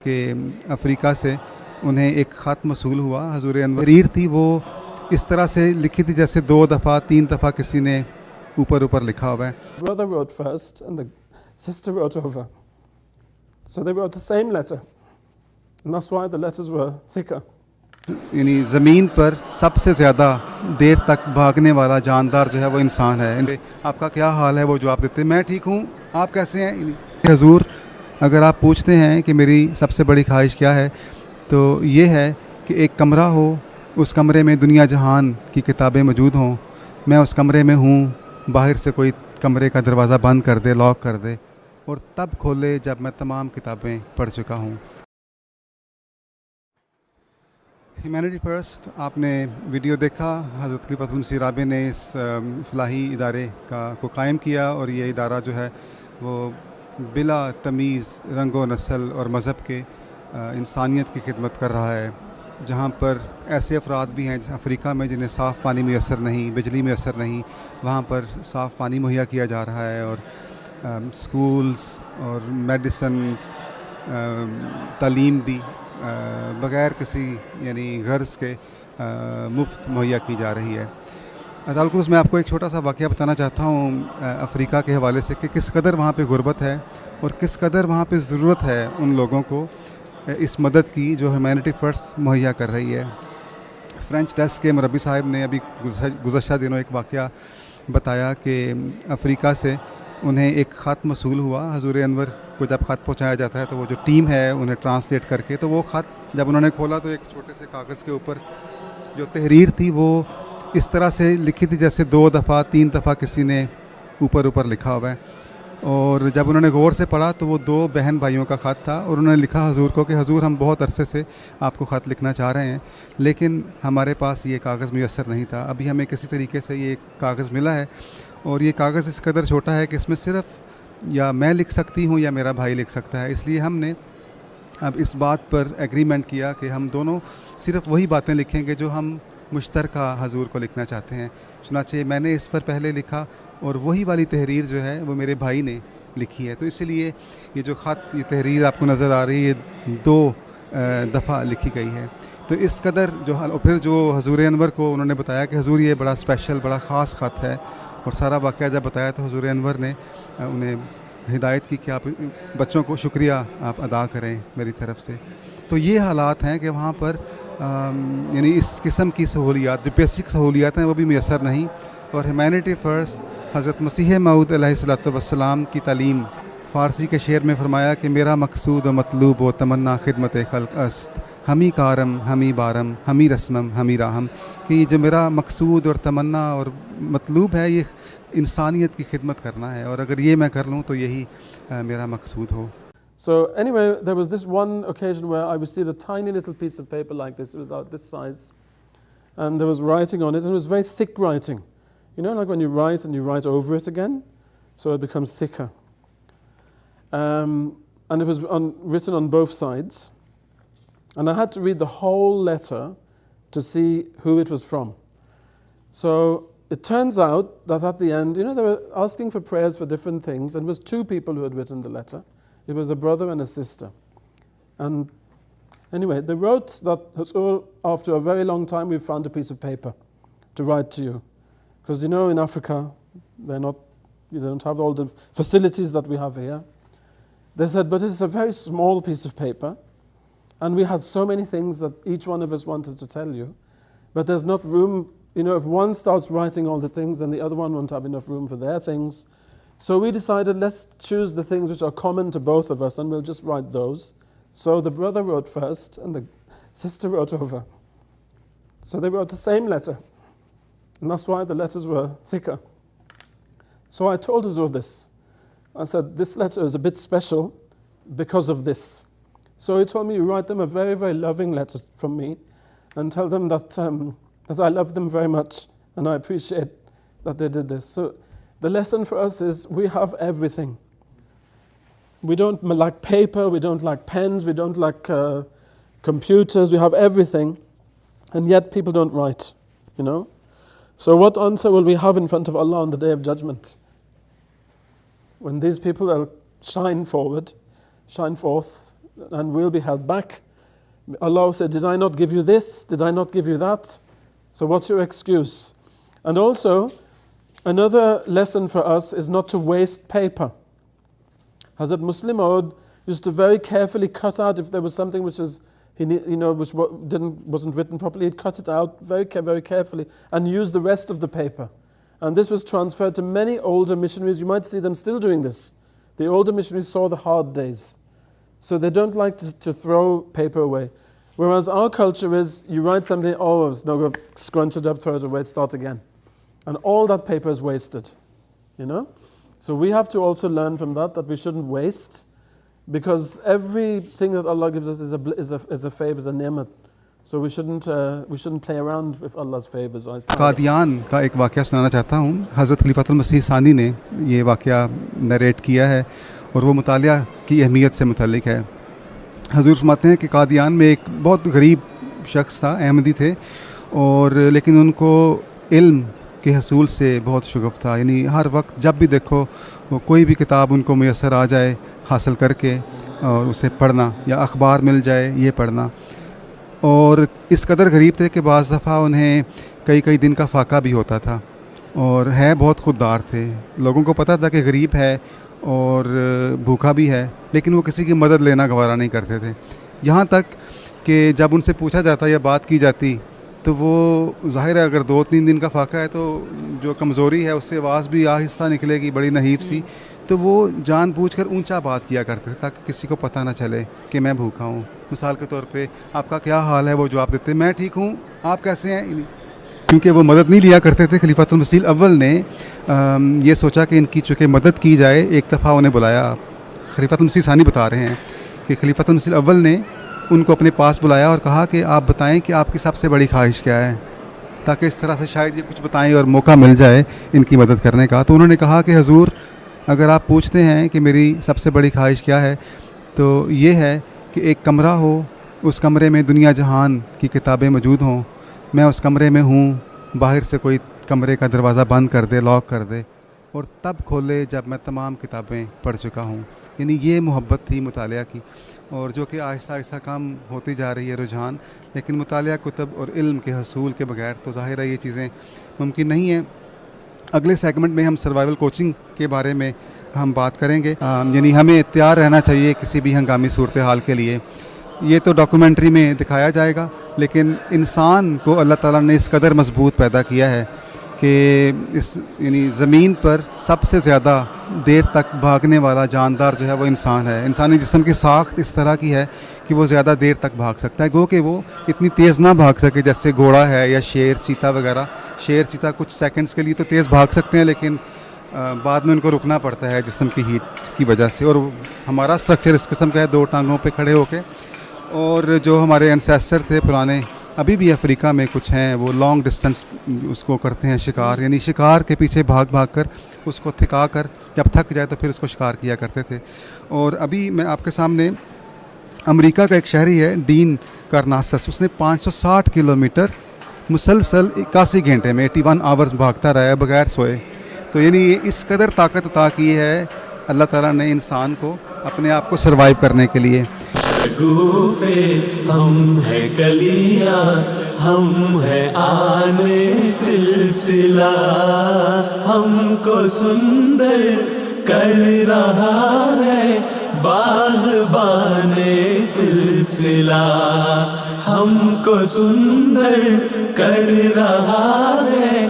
کہ افریقہ سے انہیں ایک خط موصول ہوا حضور انور تحریر تھی وہ اس طرح سے لکھی تھی جیسے 2 دفعہ 3 دفعہ کسی نے اوپر لکھا ہوا ہے. Brother wrote first and the sister wrote over. So they wrote the same letter. And that's why the letters were thicker. یعنی زمین پر سب سے زیادہ دیر تک بھاگنے والا جاندار جو ہے وہ انسان ہے. آپ کا کیا حال ہے؟ وہ جواب دیتے میں ٹھیک ہوں، آپ کیسے ہیں؟ حضور اگر آپ پوچھتے ہیں کہ میری سب سے بڑی خواہش کیا ہے تو یہ ہے کہ ایک کمرہ ہو، اس کمرے میں دنیا جہان کی کتابیں موجود ہوں، میں اس کمرے میں ہوں، باہر سے کوئی کمرے کا دروازہ بند کر دے، لاک کر دے اور تب کھولے جب میں تمام کتابیں پڑھ چکا ہوں. ہیومینٹی فرسٹ آپ نے ویڈیو دیکھا. حضرت خلیفۃ المسیح رابع نے اس فلاحی ادارے کو قائم کیا اور یہ ادارہ جو ہے وہ بلا تمیز رنگ و نسل اور مذہب کے انسانیت کی خدمت کر رہا ہے. جہاں پر ایسے افراد بھی ہیں افریقہ میں جنہیں صاف پانی میسر نہیں، بجلی میسر نہیں، وہاں پر صاف پانی مہیا کیا جا رہا ہے اور سکولز اور میڈیسنز، تعلیم بھی بغیر کسی یعنی غرض کے مفت مہیا کی جا رہی ہے. تعلق میں آپ کو ایک چھوٹا سا واقعہ بتانا چاہتا ہوں افریقہ کے حوالے سے کہ کس قدر وہاں پہ غربت ہے اور کس قدر وہاں پہ ضرورت ہے ان لوگوں کو اس مدد کی جو ہیومینٹی فرسٹ مہیا کر رہی ہے. فرینچ ڈیسک کے مربی صاحب نے ابھی گزشتہ دنوں ایک واقعہ بتایا کہ افریقہ سے انہیں ایک خط موصول ہوا. حضور انور کو جب خط پہنچایا جاتا ہے تو وہ جو ٹیم ہے انہیں ٹرانسلیٹ کر کے، تو وہ خط جب انہوں نے کھولا تو ایک چھوٹے سے کاغذ کے اوپر جو تحریر تھی وہ اس طرح سے لکھی تھی جیسے 2 دفعہ 3 دفعہ کسی نے اوپر لکھا ہوا ہے. اور جب انہوں نے غور سے پڑھا تو وہ 2 بہن بھائیوں کا خط تھا اور انہوں نے لکھا حضور کو کہ حضور ہم بہت عرصے سے آپ کو خط لکھنا چاہ رہے ہیں لیکن ہمارے پاس یہ کاغذ میسر نہیں تھا. ابھی ہمیں کسی طریقے سے یہ کاغذ ملا ہے اور یہ کاغذ اس قدر چھوٹا ہے کہ اس میں صرف یا میں لکھ سکتی ہوں یا میرا بھائی لکھ سکتا ہے. اس لیے ہم نے اب اس بات پر ایگریمنٹ کیا کہ ہم دونوں صرف وہی باتیں لکھیں گے جو ہم مشترکہ حضور کو لکھنا چاہتے ہیں. چنانچہ میں نے اس پر پہلے لکھا اور وہی والی تحریر جو ہے وہ میرے بھائی نے لکھی ہے. تو اسی لیے یہ جو خط، یہ تحریر آپ کو نظر آ رہی ہے 2 دفعہ لکھی گئی ہے. تو اس قدر پھر جو حضور انور کو انہوں نے بتایا کہ حضور یہ بڑا اسپیشل بڑا خاص خط ہے اور سارا واقعہ جب بتایا تو حضور انور نے انہیں ہدایت کی کہ آپ بچوں کو شکریہ آپ ادا کریں میری طرف سے. تو یہ حالات ہیں کہ وہاں پر یعنی اس قسم کی سہولیات جو بیسک سہولیات ہیں وہ بھی میسر نہیں. اور ہیومینٹی فرسٹ حضرت مسیح موعود علیہ الصلوۃ والسلام کی تعلیم فارسی کے شعر میں فرمایا کہ میرا مقصود و مطلوب و تمنا خدمت خلق است، ہمی کارم ہمی بارم ہمی رسمم ہمی راہم، کہ یہ جو میرا مقصود اور تمنا اور مطلوب ہے یہ انسانیت کی خدمت کرنا ہے اور اگر یہ میں کر لوں تو یہی میرا مقصود ہو. So anyway, there was this one occasion where I received a tiny little piece of paper like this. It was about this size. And there was writing on it, and it was very thick writing. You know, like when you write and you write over it again, so it becomes thicker. And it was written on both sides. And I had to read the whole letter to see who it was from. So it turns out that at the end, you know, they were asking for prayers for different things, and it was 2 people who had written the letter. It was a brother and a sister. And anyway, they wrote that after a very long time we found a piece of paper to write to you. Because you know in Africa, you don't have all the facilities that we have here. They said, but it's a very small piece of paper. And we had so many things that each one of us wanted to tell you. But there's not room, you know, if one starts writing all the things, then the other one won't have enough room for their things. So we decided, let's choose the things which are common to both of us and we'll just write those. So the brother wrote first and the sister wrote over. So they wrote the same letter. And that's why the letters were thicker. So I told Hazur this. I said, this letter is a bit special because of this. So he told me, you write them a very, very loving letter from me and tell them that I love them very much and I appreciate that they did this. So the lesson for us is we have everything. We don't like paper, we don't like pens, we don't like computers, we have everything, and yet people don't write, you know. So what answer will we have in front of Allah on the Day of Judgment? When these people will shine forth and we'll be held back. Allah said, did I not give you this? Did I not give you that? So what's your excuse? And also, another lesson for us is not to waste paper. Hazrat Muslim Maud used to very carefully cut out if there was something which was, which wasn't written properly, he'd cut it out very carefully and use the rest of the paper. And this was transferred to many older missionaries. You might see them still doing this. The older missionaries saw the hard days. So they don't like to throw paper away. Whereas our culture is, you write something, oh, it's no good, scrunch it up, throw it away, start again. And all that paper is wasted, So we have to also learn from that we shouldn't waste, because everything that Allah gives us is a favor, is a ni'mat. So we shouldn't play around with Allah's favors. Qadian کا ایک واقعہ سنانا چاہتا ہوں. حضرت خلیفۃ المسیح ثانی نے یہ واقعہ نریٹ کیا ہے اور وہ مطالعہ کی اہمیت سے متعلق ہے. حضور فرماتے ہیں کہ قادیان میں ایک بہت غریب شخص تھا, احمدی تھے, اور لیکن ان کو علم کے حصول سے بہت شغف تھا. یعنی ہر وقت جب بھی دیکھو وہ کوئی بھی کتاب ان کو میسر آ جائے حاصل کر کے اور اسے پڑھنا, یا اخبار مل جائے یہ پڑھنا. اور اس قدر غریب تھے کہ بعض دفعہ انہیں کئی دن کا فاقہ بھی ہوتا تھا, اور ہے بہت خوددار تھے. لوگوں کو پتہ تھا کہ غریب ہے اور بھوکا بھی ہے, لیکن وہ کسی کی مدد لینا گوارا نہیں کرتے تھے. یہاں تک کہ جب ان سے پوچھا جاتا یا بات کی جاتی تو وہ ظاہر ہے اگر 2-3 دن کا فاقہ ہے تو جو کمزوری ہے اس سے آواز بھی آہستہ نکلے گی, بڑی نحیف سی, تو وہ جان بوجھ کر اونچا بات کیا کرتے تھے تاکہ کسی کو پتہ نہ چلے کہ میں بھوکا ہوں. مثال کے طور پہ آپ کا کیا حال ہے, وہ جواب دیتے میں ٹھیک ہوں, آپ کیسے ہیں, کیونکہ وہ مدد نہیں لیا کرتے تھے. خلیفۃ المسیح اول نے یہ سوچا کہ ان کی چونکہ مدد کی جائے, ایک دفعہ انہیں بلایا. خلیفۃ المسیح ثانی بتا رہے ہیں کہ خلیفۃ المسیح اول نے ان کو اپنے پاس بلایا اور کہا کہ آپ بتائیں کہ آپ کی سب سے بڑی خواہش کیا ہے, تاکہ اس طرح سے شاید یہ کچھ بتائیں اور موقع مل جائے ان کی مدد کرنے کا. تو انہوں نے کہا کہ حضور اگر آپ پوچھتے ہیں کہ میری سب سے بڑی خواہش کیا ہے تو یہ ہے کہ ایک کمرہ ہو, اس کمرے میں دنیا جہان کی کتابیں موجود ہوں, میں اس کمرے میں ہوں, باہر سے کوئی کمرے کا دروازہ بند کر دے, لاک کر دے, اور تب کھولے جب میں تمام کتابیں پڑھ چکا ہوں. یعنی یہ محبت تھی مطالعہ کی, اور جو کہ آہستہ آہستہ کم ہوتی جا رہی ہے رجحان. لیکن مطالعہ کتب اور علم کے حصول کے بغیر تو ظاہر ہے یہ چیزیں ممکن نہیں ہیں. اگلے سیگمنٹ میں ہم سروائیول کوچنگ کے بارے میں ہم بات کریں گے. یعنی ہمیں تیار رہنا چاہیے کسی بھی ہنگامی صورتحال کے لیے. یہ تو ڈاکومنٹری میں دکھایا جائے گا, لیکن انسان کو اللہ تعالیٰ نے اس قدر مضبوط پیدا کیا ہے کہ یعنی زمین پر سب سے زیادہ دیر تک بھاگنے والا جاندار جو ہے وہ انسان ہے. انسانی جسم کی ساخت اس طرح کی ہے کہ وہ زیادہ دیر تک بھاگ سکتا ہے, گو کہ وہ اتنی تیز نہ بھاگ سکے جیسے گھوڑا ہے یا شیر چیتا وغیرہ. شیر چیتا کچھ سیکنڈز کے لیے تو تیز بھاگ سکتے ہیں, لیکن بعد میں ان کو رکنا پڑتا ہے جسم کی ہیٹ کی وجہ سے. اور ہمارا اسٹرکچر اس قسم کا ہے, 2 ٹانگوں پہ کھڑے ہو کے. اور جو ہمارے انسیسٹر تھے پرانے, ابھی بھی افریقہ میں کچھ ہیں, وہ لانگ ڈسٹنس اس کو کرتے ہیں شکار, یعنی شکار کے پیچھے بھاگ کر اس کو تھکا کر جب تھک جائے تو پھر اس کو شکار کیا کرتے تھے. اور ابھی میں آپ کے سامنے امریکہ کا ایک شہری ہے ڈین کارناسس, اس نے 560 کلومیٹر مسلسل 81 گھنٹے میں 81 آورز بھاگتا رہا ہے بغیر سوئے. تو یعنی اس قدر طاقت عطا کی ہے اللہ تعالیٰ نے انسان کو اپنے آپ کو سروائیو کرنے کے لیے. شگوفے ہم ہے کلیاں, ہم ہے آنے سلسلہ, ہم کو سندر کر رہا ہے باغبان سلسلہ, ہم کو سندر کر رہا ہے